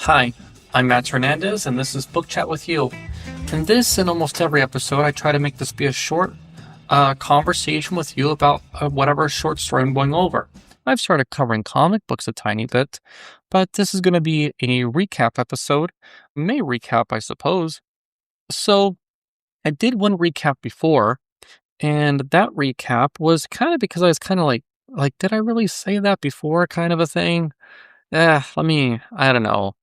Hi, I'm Matthew Hernandez, and this is Book Chat with You. In this and almost every episode, I try to make this be a short conversation with you about whatever short story I'm going over. I've started covering comic books a tiny bit, but this is going to be a recap episode. May recap, I suppose. So, I did one recap before, and that recap was kind of because I was kind of like, did I really say that before kind of a thing? I don't know,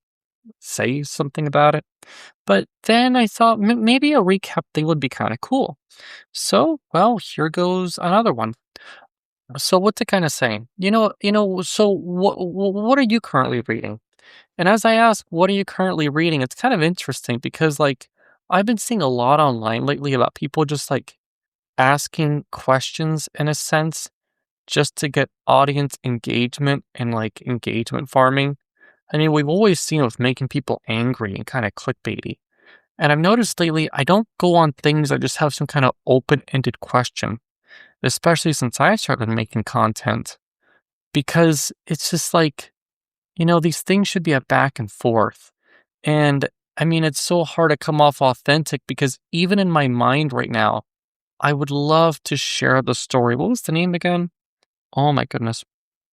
say something about it. But then I thought maybe a recap thing would be kind of cool. So, well, here goes another one. So, what's it kind of saying? So what are you currently reading? And as I ask, what are you currently reading? It's kind of interesting because, like, I've been seeing a lot online lately about people just like asking questions in a sense just to get audience engagement and like engagement farming. I mean, we've always seen it with making people angry and kind of clickbaity. And I've noticed lately, I don't go on things that just have some kind of open ended question, especially since I started making content, because it's just like, these things should be a back and forth. And I mean, it's so hard to come off authentic because even in my mind right now, I would love to share the story. What was the name again? Oh my goodness.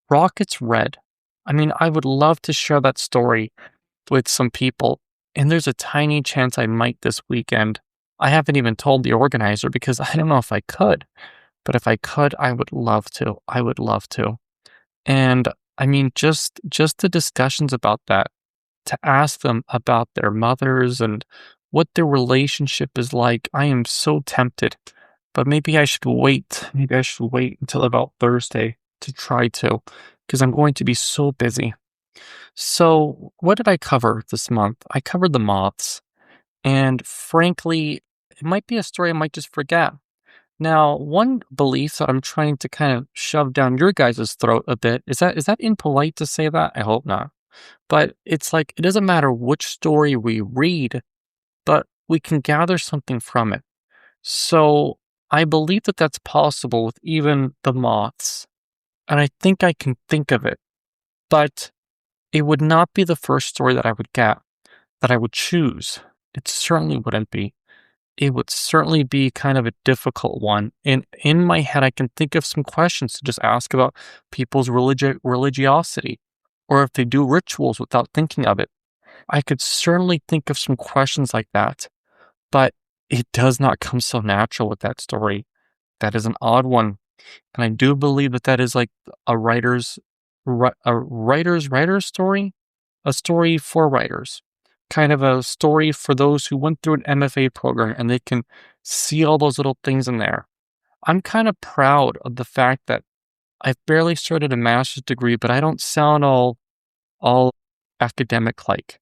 Rocket's Red. I mean, I would love to share that story with some people, and there's a tiny chance I might this weekend. I haven't even told the organizer because I don't know if I could, but if I could, I would love to. I would love to. And I mean, just the discussions about that, to ask them about their mothers and what their relationship is like. I am so tempted, but maybe I should wait. Maybe I should wait until about Thursday to try to, because I'm going to be so busy. So, what did I cover this month? I covered the Moths, and frankly, it might be a story I might just forget. Now, one belief that I'm trying to kind of shove down your guys' throat a bit is that impolite to say that? I hope not. But it's like it doesn't matter which story we read, but we can gather something from it. So, I believe that that's possible with even the Moths, and I think I can think of it, but it would not be the first story that I would get, that I would choose. It certainly wouldn't be. It would certainly be kind of a difficult one. And in my head, I can think of some questions to just ask about people's religiosity, or if they do rituals without thinking of it. I could certainly think of some questions like that, but it does not come so natural with that story. That is an odd one. And I do believe that that is like a writer's story, a story for writers, kind of a story for those who went through an MFA program and they can see all those little things in there. I'm kind of proud of the fact that I've barely started a master's degree, but I don't sound all academic like.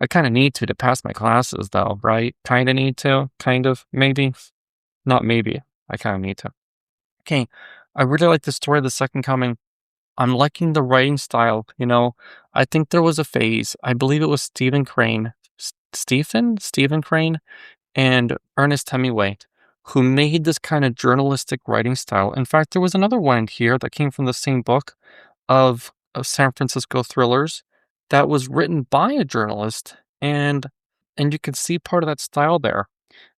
I kind of need to pass my classes though, right? Kind of need to, kind of, maybe, not maybe. I kind of need to. Okay, I really like the story of the Second Coming. I'm liking the writing style. I think there was a phase. I believe it was Stephen Crane, and Ernest Hemingway, who made this kind of journalistic writing style. In fact, there was another one here that came from the same book of San Francisco thrillers that was written by a journalist, and you can see part of that style there.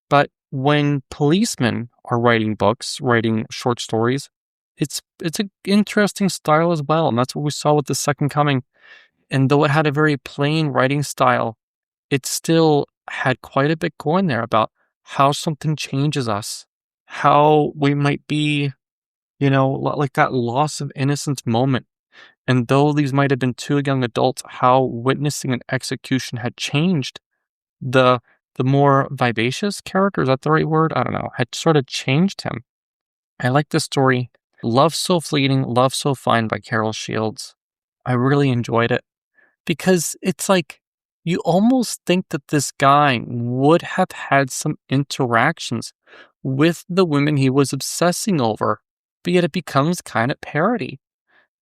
But when policemen are writing books, writing short stories, it's an interesting style as well, and that's what we saw with the Second Coming. And though it had a very plain writing style, it still had quite a bit going there about how something changes us, how we might be, like that loss of innocence moment. And though these might have been two young adults, how witnessing an execution had changed the more vivacious character. Is that the right word? I don't know. Had sort of changed him. I like this story. Love So Fleeting, Love So Fine by Carol Shields. I really enjoyed it because it's like you almost think that this guy would have had some interactions with the women he was obsessing over, but yet it becomes kind of parody.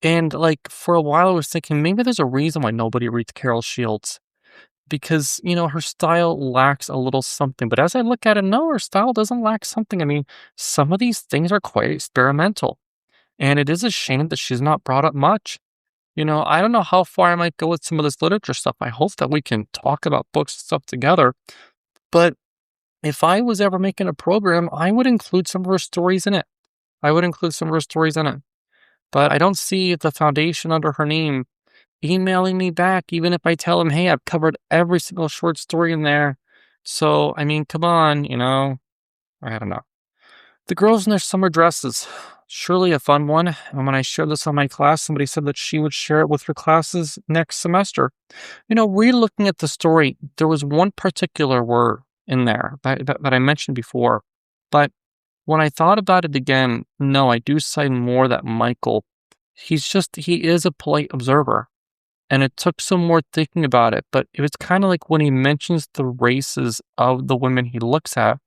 And like for a while, I was thinking maybe there's a reason why nobody reads Carol Shields because, her style lacks a little something. But as I look at it, no, her style doesn't lack something. I mean, some of these things are quite experimental. And it is a shame that she's not brought up much. I don't know how far I might go with some of this literature stuff. I hope that we can talk about books and stuff together. But if I was ever making a program, I would include some of her stories in it. I would include some of her stories in it. But I don't see the foundation under her name emailing me back, even if I tell him, hey, I've covered every single short story in there. So, I mean, come on, I don't know. The girls in their summer dresses. Surely a fun one. And when I shared this on my class, somebody said that she would share it with her classes next semester. Re-looking at the story, there was one particular word in there that I mentioned before. But when I thought about it again, no, I do say more that Michael, he is a polite observer. And it took some more thinking about it, but it was kind of like when he mentions the races of the women he looks at,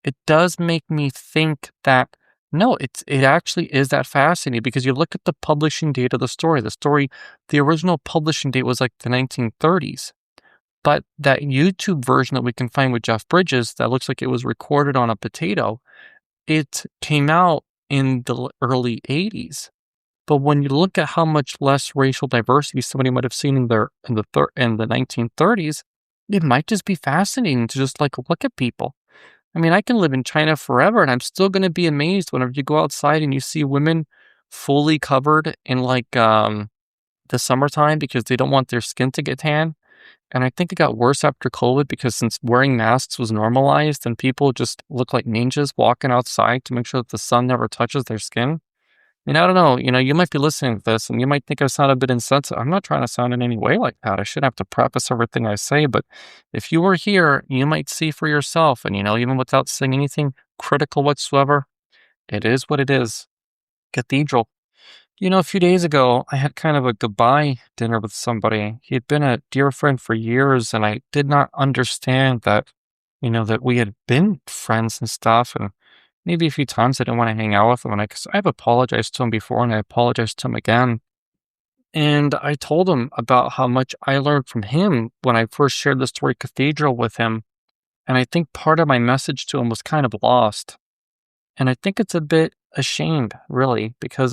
it does make me think that no, it actually is that fascinating because you look at the publishing date of the story. The original publishing date was like the 1930s, but that YouTube version that we can find with Jeff Bridges that looks like it was recorded on a potato, it came out in the early 80s. But when you look at how much less racial diversity somebody might have seen in the 1930s, it might just be fascinating to just like look at people. I mean, I can live in China forever, and I'm still going to be amazed whenever you go outside and you see women fully covered in like the summertime because they don't want their skin to get tan. And I think it got worse after COVID because since wearing masks was normalized and people just look like ninjas walking outside to make sure that the sun never touches their skin. I don't know. You might be listening to this and you might think I sound a bit insensitive. I'm not trying to sound in any way like that. I shouldn't have to preface everything I say, but if you were here, you might see for yourself. And, even without saying anything critical whatsoever, it is what it is. Cathedral. A few days ago, I had kind of a goodbye dinner with somebody. He had been a dear friend for years, and I did not understand that we had been friends and stuff. And maybe a few times I didn't want to hang out with him, and I've apologized to him before, and I apologized to him again. And I told him about how much I learned from him when I first shared the story Cathedral with him. And I think part of my message to him was kind of lost. And I think it's a bit ashamed, really, because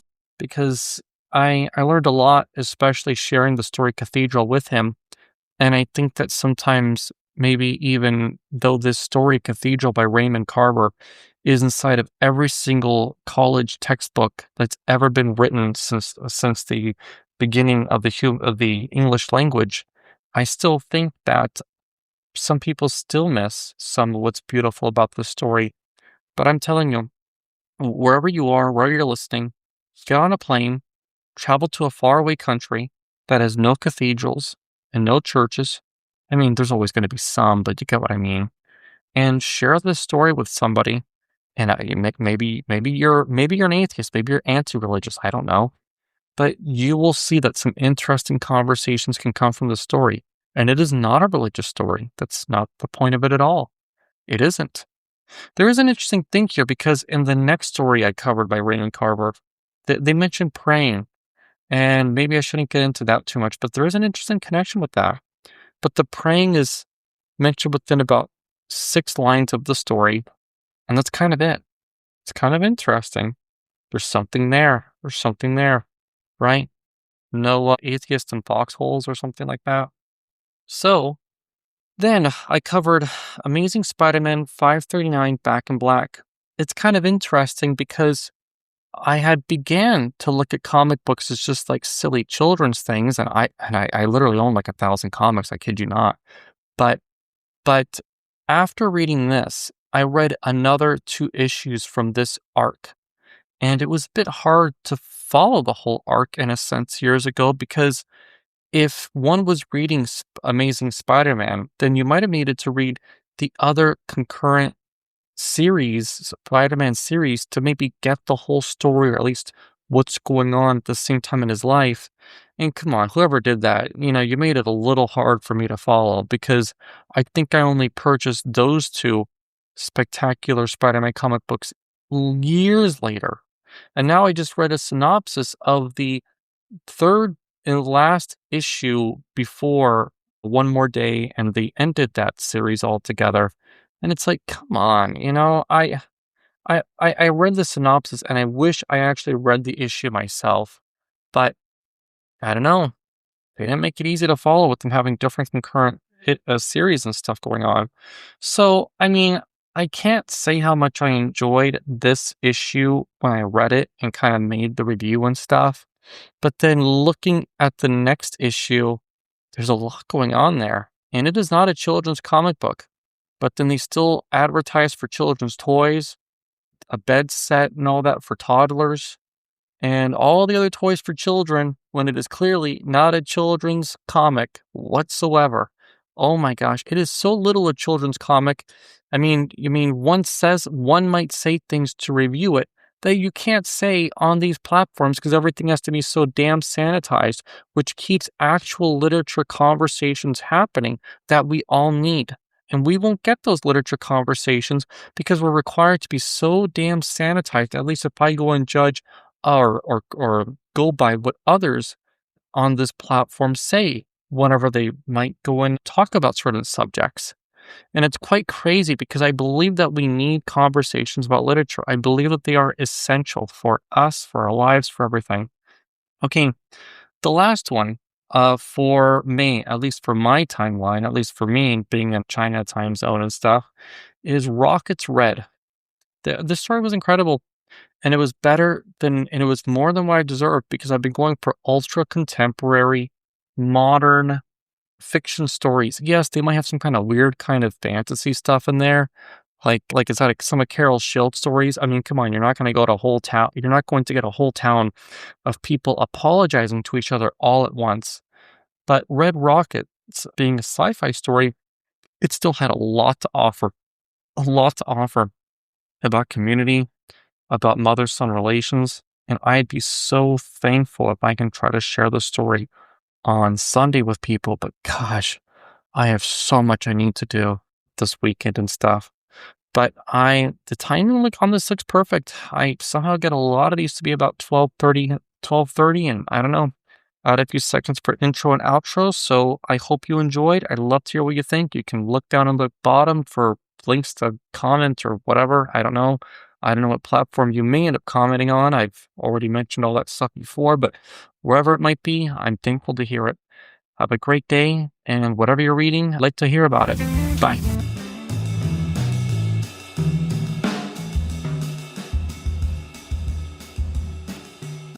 I learned a lot, especially sharing the story Cathedral with him. And I think that sometimes, maybe even though this story, Cathedral by Raymond Carver, is inside of every single college textbook that's ever been written since the beginning of the English language, I still think that some people still miss some of what's beautiful about the story. But I'm telling you, wherever you are, wherever you're listening, get on a plane, travel to a faraway country that has no cathedrals and no churches. I mean, there's always going to be some, but you get what I mean. And share this story with somebody. And maybe you're an atheist, maybe you're anti-religious. I don't know, but you will see that some interesting conversations can come from the story. And it is not a religious story. That's not the point of it at all. It isn't. There is an interesting thing here because in the next story I covered by Raymond Carver, they mentioned praying. And maybe I shouldn't get into that too much, but there is an interesting connection with that. But the praying is mentioned within about 6 lines of the story, and that's kind of it. It's kind of interesting. There's something there. There's something there, right? No atheist in foxholes or something like that. So then I covered Amazing Spider-Man 539 Back in Black. It's kind of interesting because I had began to look at comic books as just like silly children's things, and I literally own like 1,000 comics. I kid you not. But after reading this, I read another 2 issues from this arc, and it was a bit hard to follow the whole arc in a sense years ago because if one was reading Amazing Spider-Man, then you might have needed to read the other concurrent series, Spider-Man series, to maybe get the whole story or at least what's going on at the same time in his life. And come on, whoever did that, you made it a little hard for me to follow because I think I only purchased those 2 spectacular Spider-Man comic books years later. And now I just read a synopsis of the 3rd and last issue before One More Day, and they ended that series altogether. And it's like, come on, I read the synopsis and I wish I actually read the issue myself, but I don't know. They didn't make it easy to follow with them having different concurrent series and stuff going on. So, I mean, I can't say how much I enjoyed this issue when I read it and kind of made the review and stuff. But then looking at the next issue, there's a lot going on there. And it is not a children's comic book. But then they still advertise for children's toys, a bed set and all that for toddlers, and all the other toys for children when it is clearly not a children's comic whatsoever. Oh my gosh, it is so little a children's comic. I mean, one might say things to review it that you can't say on these platforms because everything has to be so damn sanitized, which keeps actual literature conversations happening that we all need. And we won't get those literature conversations because we're required to be so damn sanitized. At least if I go and judge or go by what others on this platform say whenever they might go and talk about certain subjects. And it's quite crazy because I believe that we need conversations about literature. I believe that they are essential for us, for our lives, for everything. Okay, the last one for me, at least for my timeline, at least for me being in China time zone and stuff, is Rocket's Red. The story was incredible. And it was and it was more than what I deserved because I've been going for ultra contemporary, modern fiction stories. Yes, they might have some kind of weird kind of fantasy stuff in there. Like is that some of Carol Shield stories? I mean, come on, you're not going to go to a whole town. You're not going to get a whole town of people apologizing to each other all at once. But Red Rockets, being a sci-fi story, it still had a lot to offer. A lot to offer about community, about mother-son relations, and I'd be so thankful if I can try to share the story on Sunday with people, but gosh, I have so much I need to do this weekend and stuff. But the timing on this looks perfect. I somehow get a lot of these to be about 12:30, and I don't know, add a few seconds per intro and outro, so I hope you enjoyed. I'd love to hear what you think. You can look down on the bottom for links to comment or whatever. I don't know. I don't know what platform you may end up commenting on. I've already mentioned all that stuff before, but wherever it might be, I'm thankful to hear it. Have a great day, and whatever you're reading, I'd like to hear about it. Bye.